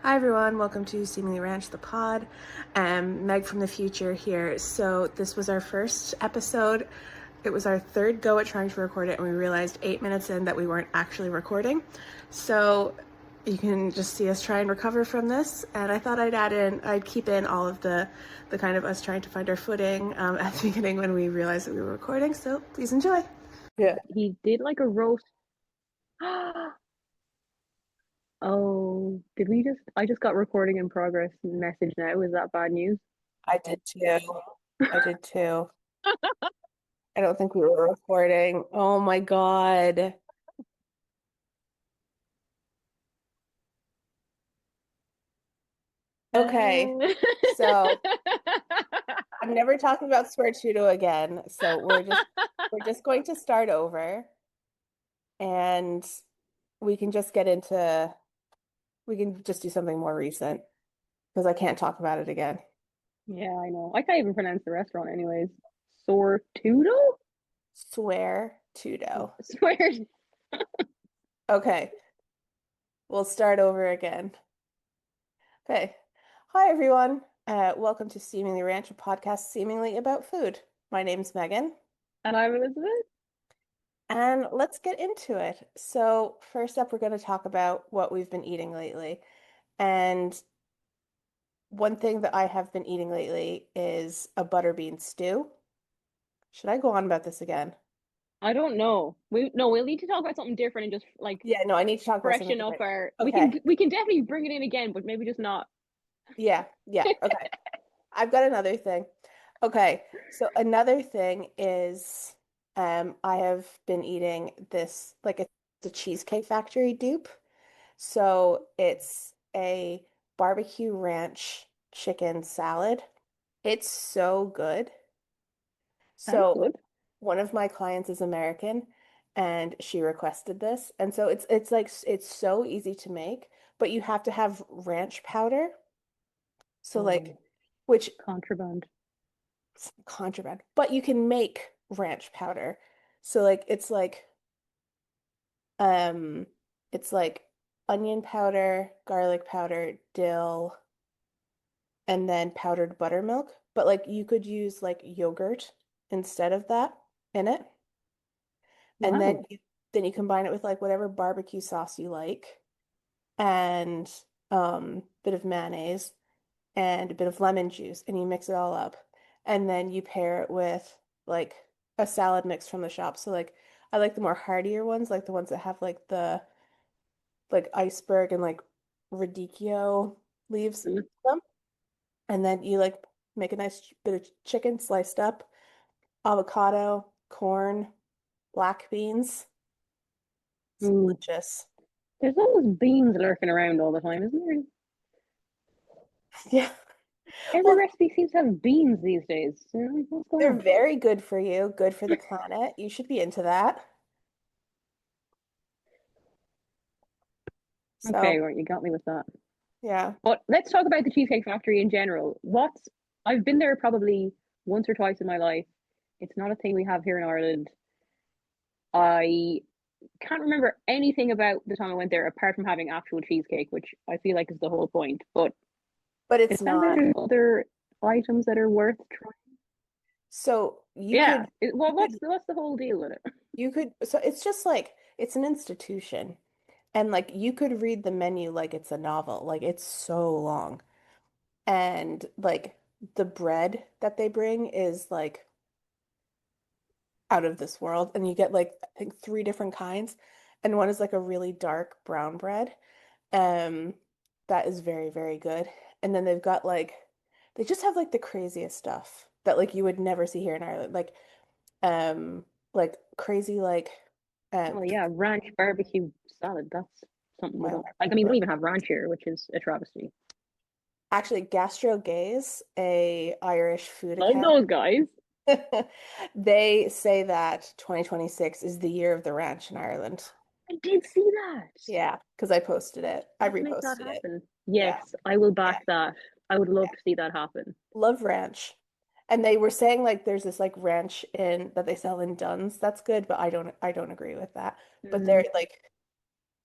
Hi everyone, welcome to Seemingly Ranch the pod. Meg from the future here. So this was our first episode. It was our third go at trying to record it, and we realized 8 minutes in that we weren't actually recording. So you can just see us try and recover from this. And I thought I'd keep in all of the kind of us trying to find our footing at the beginning when we realized that we were recording. So please enjoy. Yeah. He did like a roast. Oh, did we just? I just got recording in progress message now. Is that bad news? I did too. I did too. I don't think we were recording. Oh my God. Okay, Uh, so I'm never talking about Squartudo again. So we're just going to start over and we can just get into we can just do something more recent because I can't talk about it again. yeah, I know. I can't even pronounce the restaurant, anyways. Sortudo? Swear Tudo. Swear. Okay, we'll start over again. Okay. Hi everyone. Welcome to Seemingly Ranch, a podcast seemingly about food. My name's Megan. And I'm Elizabeth. And let's get into it. So, first up, we're going to talk about what we've been eating lately. And one thing that I have been eating lately is a butterbean stew. Should I go on about this again? I don't know. We'll need to talk about something different and just like Yeah, no, I need to talk about something freshen up different. our. We can Okay. we can definitely bring it in again, but maybe just not. Yeah, yeah. Okay. I've got another thing. Okay. So another thing is I have been eating this like it's a Cheesecake Factory dupe. So it's a barbecue ranch chicken salad. It's so good. Sounds So good. one of my clients is American and she requested this. And so it's like it's so easy to make, but you have to have ranch powder. So like Oh, which contraband. contraband, but you can make ranch powder. So like um it's like onion powder, garlic powder, dill, and then powdered buttermilk. But like you could use like yogurt instead of that in it. And Wow. then you combine it with like whatever barbecue sauce you like and bit of mayonnaise and a bit of lemon juice and you mix it all up. And then you pair it with like a salad mix from the shop. So like I like the more heartier ones, like the ones that have like the like iceberg and like radicchio leaves in Mm. them. And then you like make a nice bit of chicken sliced up, avocado, corn, black beans. It's Ooh. delicious. There's always beans lurking around all the time, isn't there? Yeah. Every Well, recipe seems to have beans these days. What's going they're on? very good for you, good for the planet. You should be into that. Okay, So, right, you got me with that. yeah. But let's talk about the Cheesecake Factory in general. I've been there probably once or twice in my life. It's not a thing we have here in Ireland. I can't remember anything about the time I went there apart from having actual cheesecake, which I feel like is the whole point. But But it's it sounds like not. there's other items that are worth trying. So you Yeah. could Well, you could what's the whole deal with it? so it's just like it's an institution. And like you could read the menu like it's a novel. Like it's so long. And like the bread that they bring is like out of this world. And you get like I think three different kinds. And one is like a really dark brown bread. Um, that is very, very good. And then they've got like they just have like the craziest stuff that like you would never see here in Ireland. Like crazy Oh p- yeah, ranch barbecue salad. That's something we my don't life. like. I mean, we don't even have ranch here, which is a travesty. Actually, Gastro Gaze, a Irish food Love account, those guys. they say that 2026 is the year of the ranch in Ireland. I did see that. Yeah, because I posted it. I Let's make that reposted it. happen. Yeah, Yes, I will yeah, back that. I would love yeah. to see that happen. Love ranch. And they were saying like there's this like ranch in that they sell in Dunn's. That's good, but I don't agree with that. But Mm,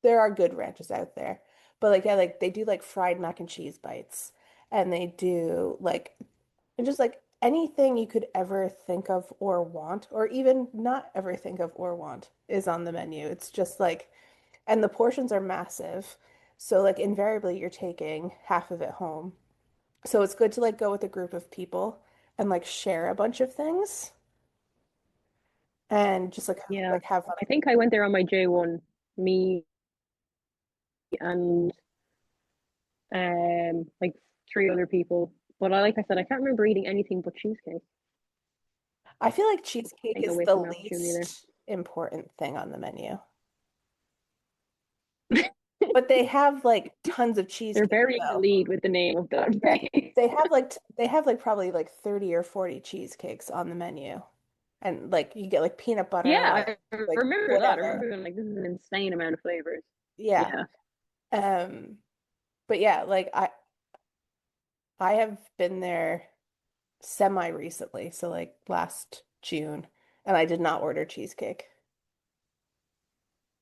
there are good ranches out there. But like yeah, like they do like fried mac and cheese bites and they do like and just like anything you could ever think of or want, or even not ever think of or want, is on the menu. It's just like, and the portions are massive. So like invariably you're taking half of it home. So it's good to like go with a group of people and like share a bunch of things and just Yeah. like have fun. I think I went there on my J1, me and like three other people. But like I said, I can't remember eating anything but cheesecake. I feel like I cheesecake think I is the wasted my opportunity there. least important thing on the menu. But they have like tons of They're cheesecake burying the though. lead with the name of that Yeah. place. They have like probably like 30 or 40 cheesecakes on the menu. And like you get like peanut butter Yeah, and I like remember that. I whatever. remember being like, this is an insane amount of flavors. Yeah. Yeah. Um but yeah, like I have been there semi recently, so like last June, and I did not order cheesecake.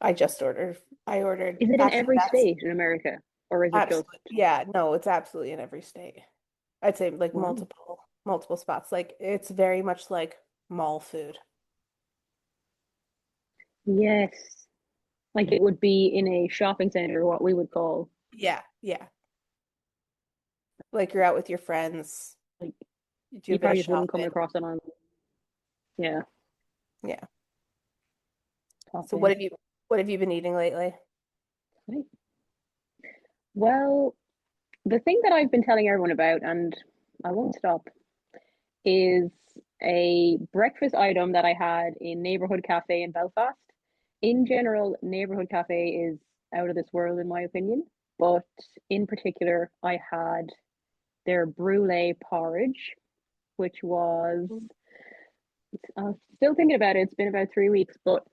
I ordered Is it in actually every that's state in America? Or is it just, absolutely yeah, no, it's absolutely in every state. I'd say like wow. multiple spots. Like it's very much like mall food. Yes. Like it would be in a shopping center, what we would call, Yeah, yeah. Like you're out with your friends, like, you do a you bit of probably just wouldn't come shopping. across it on, yeah, Yeah. top So end. what have you been eating lately? Right. Well, the thing that I've been telling everyone about, and I won't stop, is a breakfast item that I had in Neighborhood Cafe in Belfast. In general, Neighborhood Cafe is out of this world, in my opinion. But in particular, I had their brulee porridge, which was, I'm still thinking about it. It's been about 3 weeks, but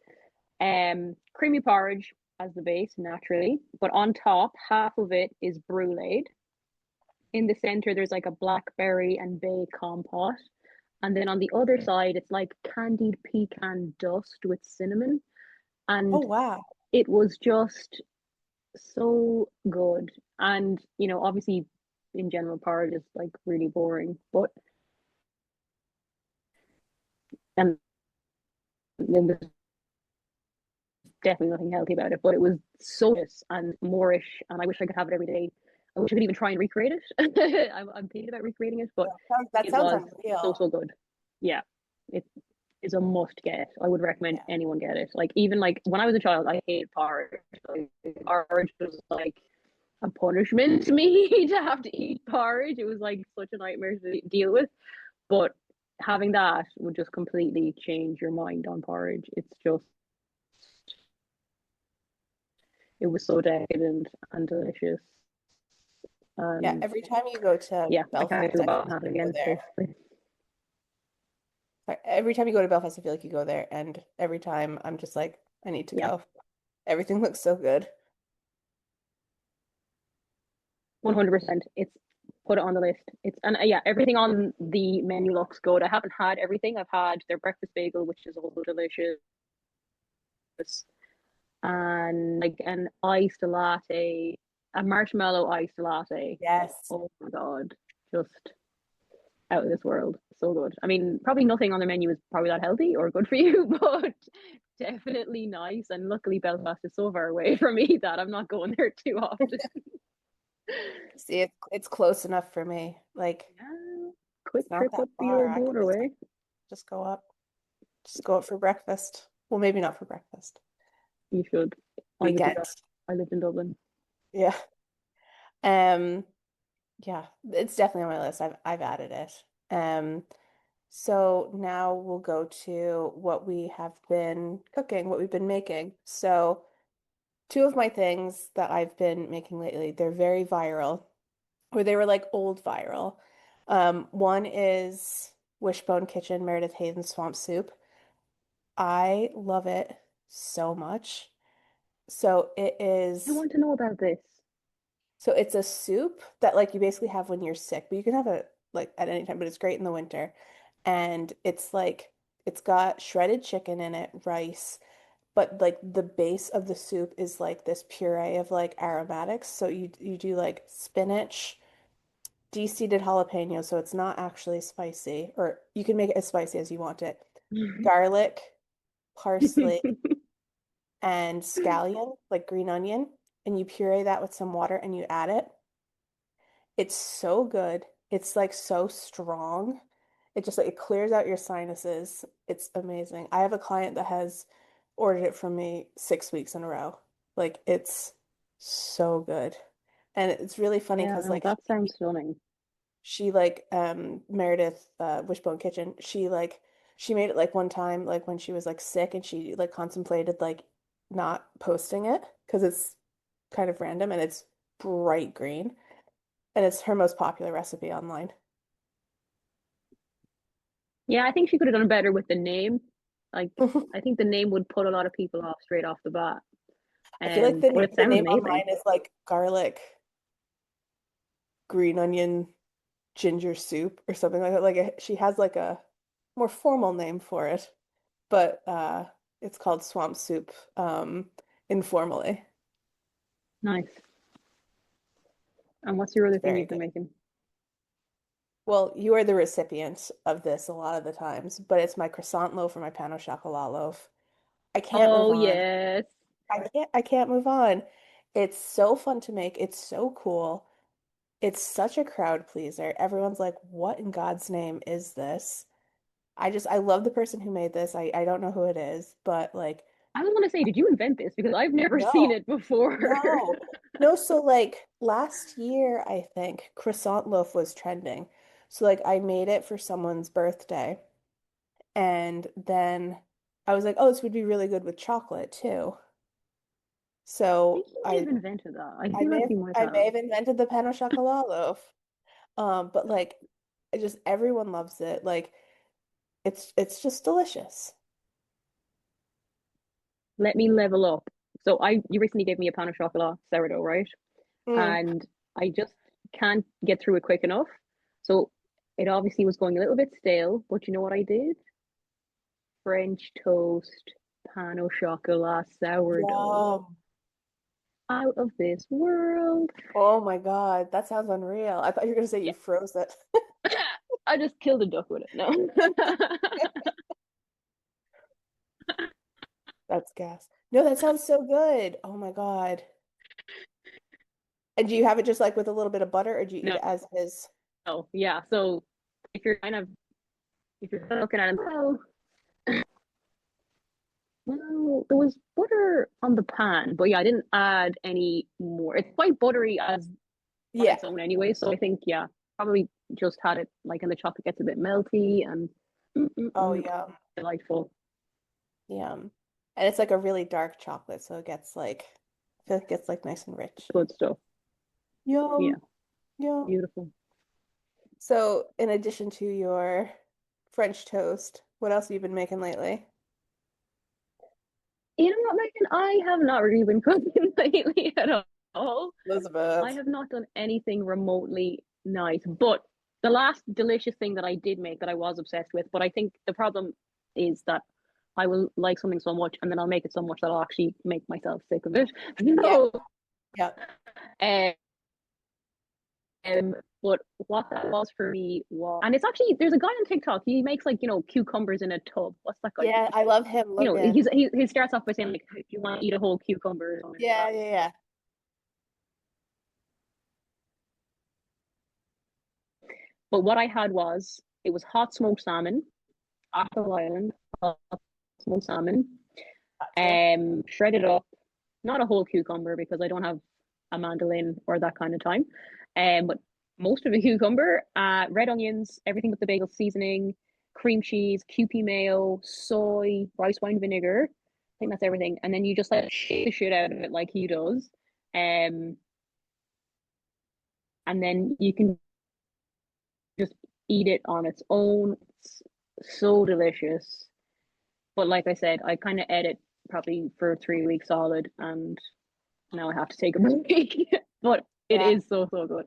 creamy porridge as the base, naturally. But on top, half of it is bruleed. In the center, there's like a blackberry and bay compote. And then on the other side, it's like candied pecan dust with cinnamon. Oh And wow. it was just so good. And, obviously, in general, porridge is like really boring, but and then there's definitely nothing healthy about it. But it was so nice and moorish, and I wish I could have it every day. I wish I could even try and recreate it. I'm thinking about recreating it, but That it sounds was so, unreal. so good. Yeah, it is a must get. I would recommend Yeah. anyone get it. Like, even like when I was a child, I hated porridge. Like, porridge was like a punishment to me to have to eat porridge. It was like such a nightmare to deal with. But having that would just completely change your mind on porridge. It's just, it was so decadent and delicious. Yeah, And every time you go to yeah, I can't Belfast, wait to go I feel back and like have it you go again, there. basically. Like, every time you go to Belfast, I feel like you go there, and every time I'm just like, I need to Yeah, go. Everything looks so good. 100%. It's put it on the list. It's and yeah, everything on the menu looks good. I haven't had everything. I've had their breakfast bagel, which is also delicious, and like an iced latte, a marshmallow iced latte. Yes. Oh my God, just out of this world. So good. I mean, probably nothing on the menu is probably that healthy or good for you, but definitely nice. And luckily, Belfast is so far away from me that I'm not going there too often. See, it's close enough for me. Like, Yeah, it's quick not trip that up the far. old I could motorway. just go up, just go up for breakfast. Well, maybe not for breakfast. You should. I would do Weekend. that. I lived in Dublin. Yeah. Um, yeah, it's definitely on my list. I've added it. So now we'll go to what we have been cooking, what we've been making. So two of my things that I've been making lately, they're very viral, or they were like old viral. One is Wishbone Kitchen Meredith Hayden Swamp Soup. I love it so much. So it I is, want to know about this. so it's a soup that like you basically have when you're sick, but you can have it like at any time, but it's great in the winter. And it's like, it's got shredded chicken in it, rice, but like the base of the soup is like this puree of like aromatics. So you do like spinach, de-seeded jalapeno, so it's not actually spicy, or you can make it as spicy as you want it. Garlic, parsley, and scallion, like green onion, and you puree that with some water and you add it. It's so good. It's like so strong. It just like it clears out your sinuses. It's amazing. I have a client that has ordered it from me 6 weeks in a row. Like it's so good. And it's really funny Yeah, because no, like that sounds stunning. she like Meredith Wishbone Kitchen, she made it like one time like when she was like sick and she like contemplated like not posting it because it's kind of random and it's bright green and it's her most popular recipe online. Yeah, I think she could have done better with the name. Like, I think the name would put a lot of people off straight off the bat. I feel like But it the sounds name amazing. online is like garlic, green onion, ginger soup or something like that. She has like a more formal name for it, but it's called swamp soup informally. Nice. And what's your It's other thing very you've been good. making? Well, you are the recipient of this a lot of the times, but it's my croissant loaf or my pain au chocolat loaf. I can't move Oh, on. yes. I can't move on. It's so fun to make. It's so cool. It's such a crowd pleaser. Everyone's like, "What in God's name is this?" I love the person who made this. I don't know who it is, but like I was going to say, did you invent this? Because I've never seen no. it before. No. No, so like last year, I think croissant loaf was trending. So like I made it for someone's birthday. And then I was like, oh, this would be really good with chocolate too. I So think you may have invented that. I I feel may like have you might I may have. have invented the pain au chocolat loaf. But like it just everyone loves it. Like it's just delicious. Let me level up. So you recently gave me a pan of chocolate sourdough, right? Mm, And I just can't get through it quick enough. So it obviously was going a little bit stale, but you know what I did? French toast, pan au chocolat, sourdough. yum. Out of this world. Oh my God, that sounds unreal. I thought you were gonna say you Yeah. froze it. I just killed a duck with it. No. That's gas. No, that sounds so good. Oh my God. And do you have it just like with a little bit of butter or do you eat No, it as is? no, yeah. So if you're kind of if you're looking at it, well, there was butter on the pan, but yeah, I didn't add any more. It's quite buttery as on Yeah. its own anyway, so I think yeah, probably just had it like and the chocolate gets a bit melty and Oh, yum. delightful. Yum. And it's like a really dark chocolate, so it gets like I feel like it gets like nice and rich. Good stuff. Yeah, Yum. Yum. beautiful. So, in addition to your French toast, what else have you been making lately? You know what, Megan? I have not really been cooking lately at all. I Elizabeth. have not done anything remotely nice. But the last delicious thing that I did make that I was obsessed with, but I think the problem is that I will like something so much and then I'll make it so much that I'll actually make myself sick of it. Yeah. No. Yeah. Um, but what that was for me was, and it's actually there's a guy on TikTok. He makes like cucumbers in a tub. What's that guy's Yeah, name? I love him, Logan. He starts off by saying like, "Do you want to eat a whole cucumber?" Or something like Yeah, that. yeah, yeah. But what I had was it was hot smoked salmon, Apple Island, hot smoked salmon, Gotcha. shredded up, not a whole cucumber because I don't have a mandolin or that kind of time. But most of the cucumber, red onions, everything with the bagel seasoning, cream cheese, Kewpie mayo, soy, rice wine vinegar. I think that's everything. And then you just like shake the shit out of it like he does. Um, and then you can just eat it on its own. It's so delicious. But like I said, I kind of ate it probably for 3 weeks solid, and now I have to take a break. But it Yeah. is so so good.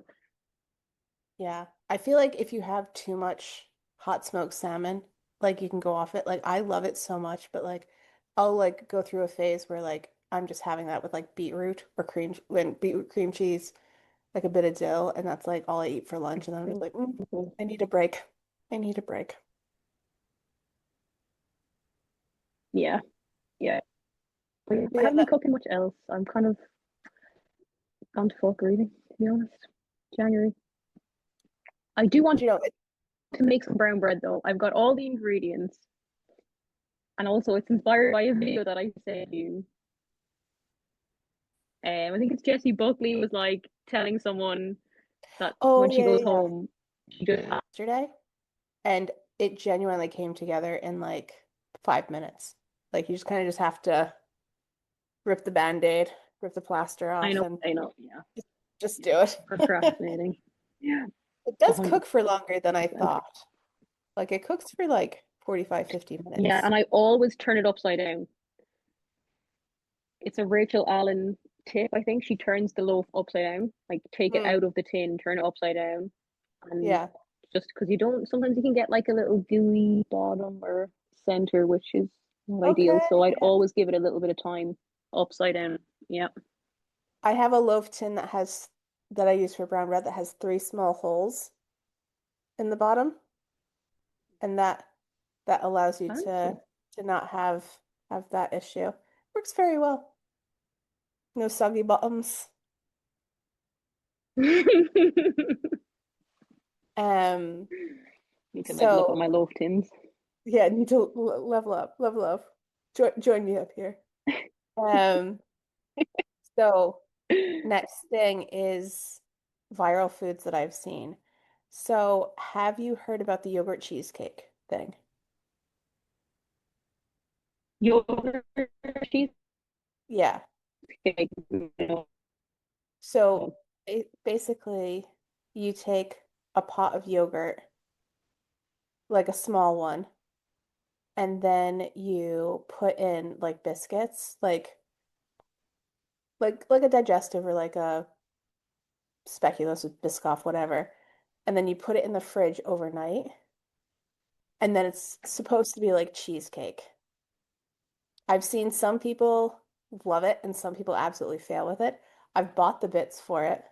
Yeah. I feel like if you have too much hot smoked salmon, like you can go off it. Like I love it so much, but like I'll like go through a phase where like I'm just having that with like beetroot or cream when beetroot cream cheese, like a bit of dill, and that's like all I eat for lunch. And then I'm just like, I need a break. I need a break. Yeah, yeah. I Yeah, haven't been cooking much else. I'm kind of gone to fuck really, to be honest. January. I do want you know, to make some brown bread though. I've got all the ingredients, and also it's inspired by a video that I sent you. I think it's Jessie Buckley was like telling someone that oh when she yeah, yeah, goes yeah. home, she just Yesterday, and it genuinely came together in like 5 minutes. Like you just kind of just have to rip the band-aid, rip the plaster off, and I know, yeah, just, just do it. procrastinating. Yeah, It does 100%. cook for longer than I thought. Like it cooks for like 45, 50 Yeah, minutes. and I always turn it upside down. It's a Rachel Allen tip, I think. She turns the loaf upside down, like take it Mm, out of the tin, turn it upside down, and yeah. just because you don't, sometimes you can get like a little gooey bottom or center, which is not ideal. Okay. So I'd Yeah. always give it a little bit of time upside down. Yeah. I have a loaf tin that I use for brown bread that has three small holes in the bottom, and that allows you Fancy. to not have that issue. Works very well. No soggy bottoms. Need Um, to level up on so my loaf tins. yeah, need to level up, level up. Join me up here. Um, so next thing is viral foods that I've seen. So have you heard about the yogurt cheesecake thing? Yogurt Yeah. cheesecake. No. So basically, you take a pot of yogurt, like a small one, and then you put in like biscuits, like a digestive or like a speculoos with Biscoff, whatever. And then you put it in the fridge overnight, and then it's supposed to be like cheesecake. I've seen some people love it and some people absolutely fail with it. I've bought the bits for it,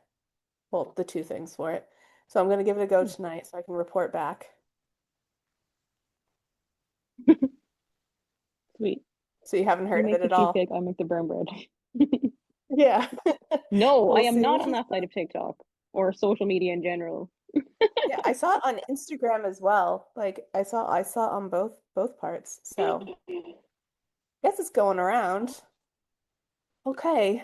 well, the two things for it. So I'm gonna give it a go tonight so I can report back. Sweet. So you haven't You heard of make it the at all? cheesecake, I make the brown bread. Yeah. No, I We'll am see. not on that side of TikTok or social media in general. Yeah, I saw it on Instagram as well. Like I saw it on both parts. So I guess it's going around. Okay.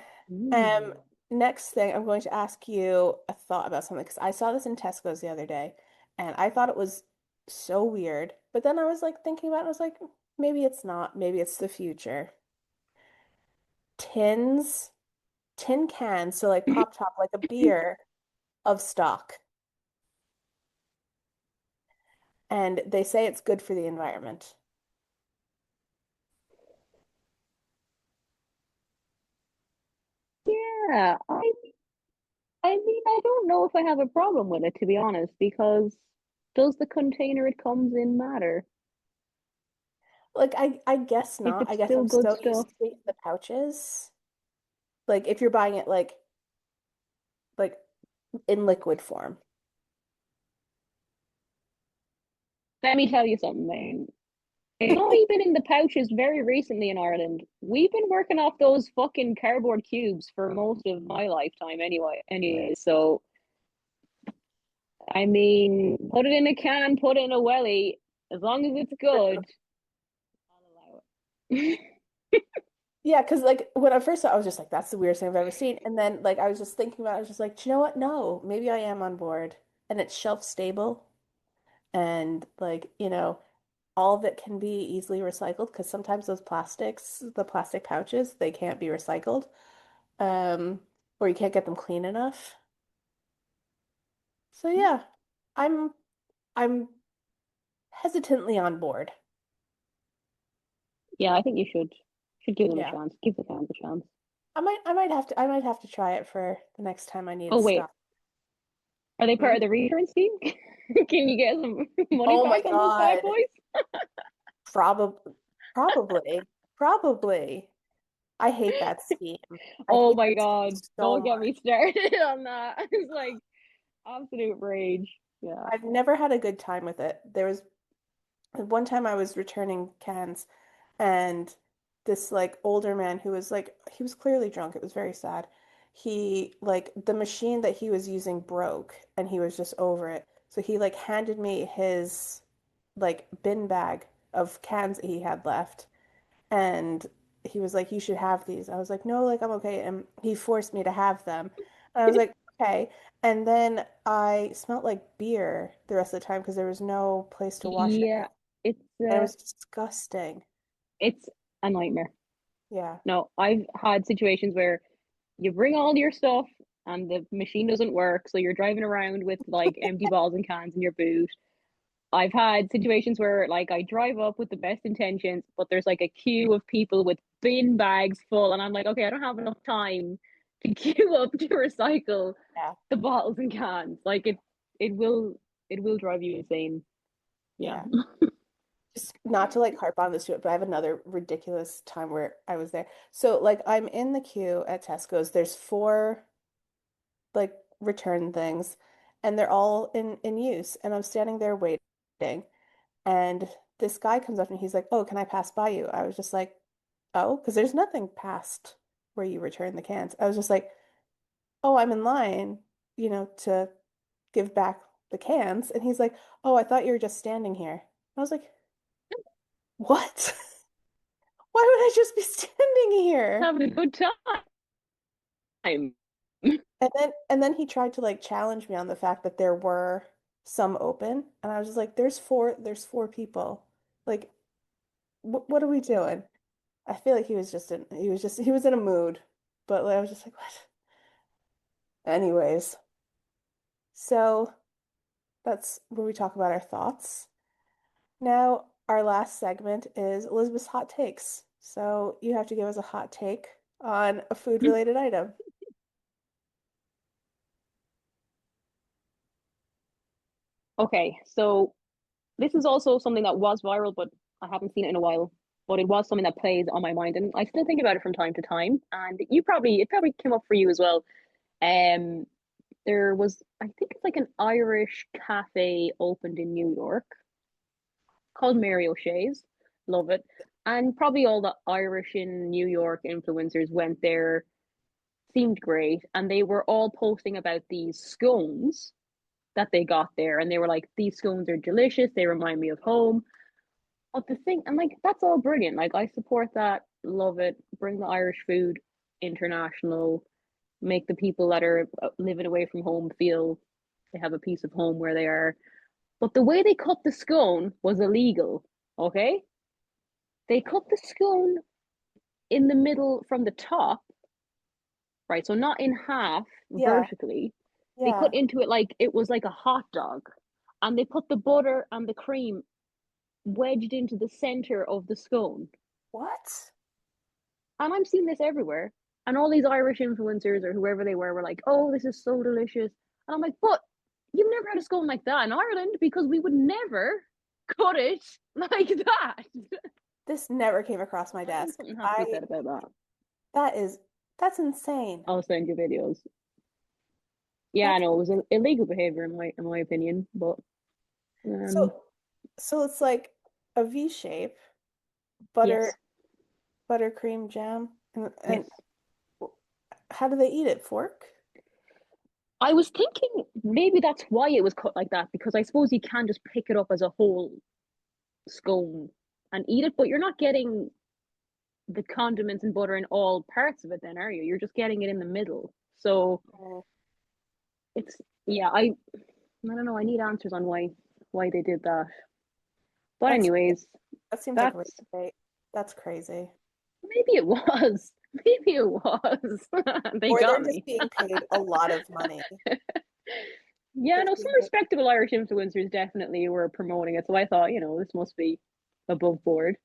Um, Mm. next thing I'm going to ask you a thought about something because I saw this in Tesco's the other day and I thought it was so weird. But then I was like thinking about it, I was like, maybe it's not. Maybe it's the future. Tins, tin cans, so like pop top, like a beer of stock. And they say it's good for the environment. Yeah, I mean, I don't know if I have a problem with it, to be honest, because does the container it comes in matter? Like I guess If not. it's I guess still I'm good so stuff. used to the pouches. Like if you're buying it like in liquid form. Let me tell you something, man. It's only been in the pouches very recently in Ireland. We've been working off those fucking cardboard cubes for most of my lifetime anyway. So I mean, put it in a can, put it in a welly, as long as it's good, I'll allow it. Yeah, because like when I first saw it, I was just like, that's the weirdest thing I've ever seen. And then like I was just thinking about it, I was just like, do you know what? No, maybe I am on board. And it's shelf stable and like, all of it can be easily recycled because sometimes those the plastic pouches, they can't be recycled. Or you can't get them clean enough. So yeah, I'm I'm hesitantly on board. Yeah, I think you should give them a Yeah. chance. Give the cans a chance. I might have to try it for the next time I need Oh wait, stuff. are they part Hmm? of the return scheme? Can you get some money Oh my back on those bad God. boys? Probably probably. Probably. I hate that scheme. I Oh hate my that God, scheme so don't get much. me started on that. It's like absolute rage. Yeah. I've never had a good time with it. There was one time I was returning cans and this like older man who was like he was clearly drunk. It was very sad. He like the machine that he was using broke and he was just over it. So he like handed me his like bin bag of cans that he had left and he was like you should have these. I was like no, like I'm okay and he forced me to have them. And I was like okay. And then I smelled like beer the rest of the time because there was no place to wash it Yeah, it's and it uh was disgusting. it's a nightmare. Yeah. No, I've had situations where you bring all your stuff and the machine doesn't work, so you're driving around with like empty bottles and cans in your boot. I've had situations where like I drive up with the best intentions, but there's like a queue of people with bin bags full, and I'm like, okay, I don't have enough time to queue up to recycle Yeah. the bottles and cans. Like it will it will drive you insane. Yeah. Yeah. Just not to like harp on this, but I have another ridiculous time where I was there. So like I'm in the queue at Tesco's. There's four like return things and they're all in use. And I'm standing there waiting. And this guy comes up and he's like, "Oh, can I pass by you?" I was just like, "Oh, because there's nothing past where you return the cans." I was just like, "Oh, I'm in line, to give back the cans." And he's like, "Oh, I thought you were just standing here." I was like, "What? Why would I just be standing here?" Having a good time. And then he tried to like challenge me on the fact that there were some open, and I was just like, there's four people. Like, what are we doing? I feel like he was in a mood, but like, I was just like, what? Anyways, so that's where we talk about our thoughts. Now, our last segment is Elizabeth's hot takes. So you have to give us a hot take on a food related item. Okay, so this is also something that was viral, but I haven't seen it in a while. But it was something that plays on my mind, and I still think about it from time to time. And it probably came up for you as well. Um, there was, I think it's like an Irish cafe opened in New York called Mary O'Shea's. Love it. And probably all the Irish in New York influencers went there, seemed great, and they were all posting about these scones that they got there, and they were like, "These scones are delicious. They remind me of home." But the thing, and like that's all brilliant. Like I support that, love it. Bring the Irish food international, make the people that are living away from home feel they have a piece of home where they are. But the way they cut the scone was illegal. Okay, they cut the scone in the middle from the top, right? So not in half Yeah, vertically. They cut yeah. into it like it was like a hot dog, and they put the butter and the cream wedged into the center of the scone. What? And I'm seeing this everywhere. And all these Irish influencers or whoever they were like, "Oh, this is so delicious." And I'm like, but you've never had a scone like that in Ireland because we would never cut it like that. This never came across my I think desk. something has to be I said about that. that is that's insane. I'll send you videos. Yeah, I That's know it was illegal behavior in my opinion, but um, so so it's like a V shape, butter yes, buttercream jam, and yes. how do they eat it? Fork? I was thinking maybe that's why it was cut like that because I suppose you can just pick it up as a whole scone and eat it, but you're not getting the condiments and butter in all parts of it then, are you? You're just getting it in the middle. So Oh, it's yeah, I don't know, I need answers on why they did that. But that's anyways, that seems like rape that's bait. That's crazy. maybe it was. Maybe it was. They Or they're got just me. being paid a lot of money. Yeah, They're no, just some being paid. respectable Irish influencers definitely were promoting it. So I thought, this must be above board.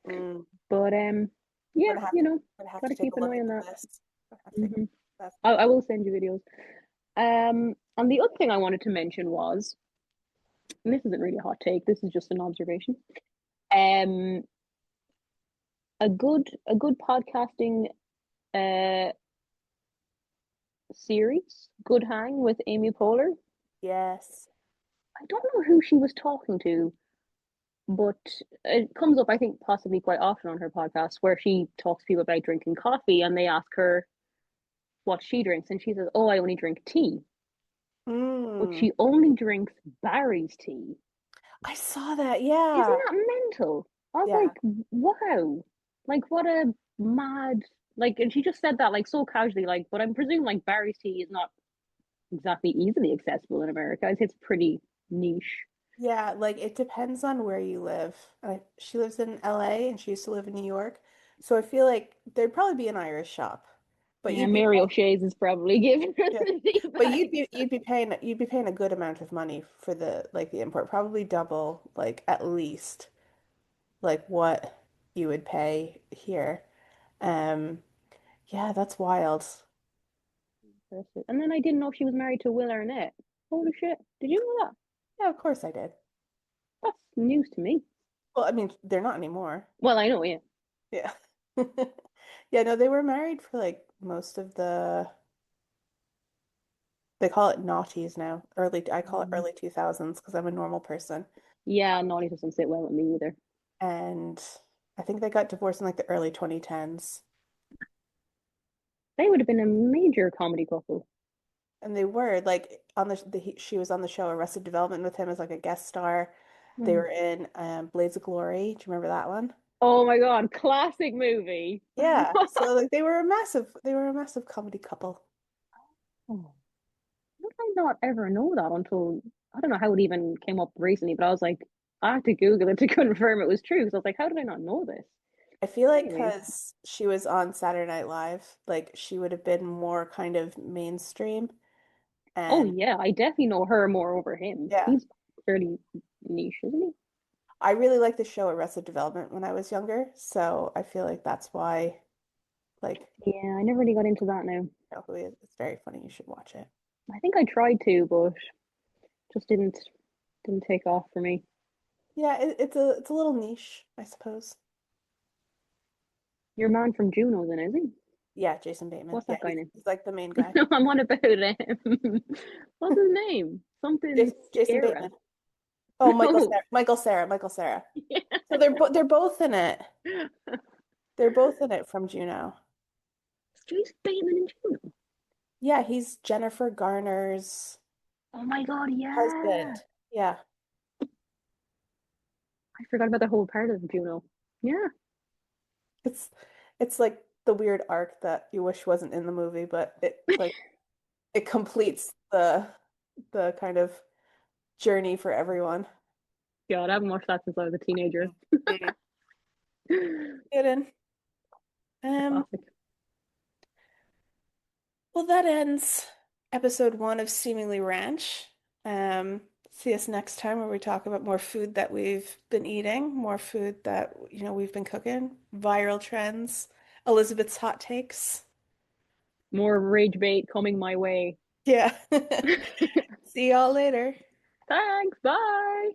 Mm, But yeah, we're gonna have to gotta take keep a an look eye on into that. this. We're gonna have to take a Hmm. look at I will send you videos. And the other thing I wanted to mention was, and this isn't really a hot take, this is just an observation. Um, a good podcasting uh series, Good Hang with Amy Poehler. Yes. I don't know who she was talking to, but it comes up, I think, possibly quite often on her podcast where she talks to people about drinking coffee and they ask her what she drinks, and she says, "Oh, I only drink tea," but Mm. she only drinks Barry's tea. I saw that. Isn't Yeah. that mental? I was Yeah. like, wow, like what a mad, like, and she just said that like so casually, like, but I'm presuming like Barry's tea is not exactly easily accessible in America. It's pretty niche. Yeah, like it depends on where you live. She lives in LA and she used to live in New York. So I feel like there'd probably be an Irish shop. But Yeah, you'd be Mary paying, O'Shea's is probably giving her yeah. the tea But bag. you'd be paying a good amount of money for the like the import, probably double, like at least like what you would pay here. Um, yeah, that's wild. And then I didn't know she was married to Will Arnett. Holy shit! Did you know that? Yeah, of course I did. That's news to me. Well, I mean, they're not anymore. Well, I know, yeah. Yeah. Yeah, no, they were married for like most of they call it noughties now. I call it Mm. early 2000s because I'm a normal person. Yeah, naughty doesn't sit well with me either. And I think they got divorced in like the early 2010s. They would have been a major comedy couple. And they were like she was on the show Arrested Development with him as like a guest star. They Mm. were in Blades of Glory. Do you remember that one? Oh my God, classic movie. Yeah. So like they were a massive comedy couple. Oh, how did I not ever know that until I don't know how it even came up recently, but I was like, I had to Google it to confirm it was true. So I was like, how did I not know this? I feel like Anyways, because she was on Saturday Night Live, like she would have been more kind of mainstream. oh And yeah, I definitely know her more over him. yeah, He's fairly niche, isn't I really liked the show Arrested Development when I was younger, so I feel like that's why, like, he? Yeah, I never really got into that now. you know, who he is. It's very funny. You should watch it. I think I tried to, but just didn't take off for me. Yeah, it's a little niche, I suppose. Your man from Juno, then, is he? Yeah, Jason Bateman. What's Yeah, that guy name? he's like the main guy. No, I'm on about him. What's his name? Something Jason Scarra. Bateman. Oh, No. Michael Cera. Yeah. So they're both in it. They're both in it from Juno. It's Jason Bateman in Juno. Yeah, he's Jennifer Garner's Oh my God, yeah. husband. Yeah. I forgot about the whole part of Juno. Yeah. It's it's like the weird arc that you wish wasn't in the movie, but it completes the kind of journey for everyone. God, I haven't watched that since I was a teenager. Mhm. Good in. Um, Classic. well, that ends episode one of Seemingly Ranch. See us next time where we talk about more food that we've been eating, more food that, we've been cooking, viral trends, Elizabeth's hot takes. More rage bait coming my way. Yeah. See y'all later. Thanks. Bye.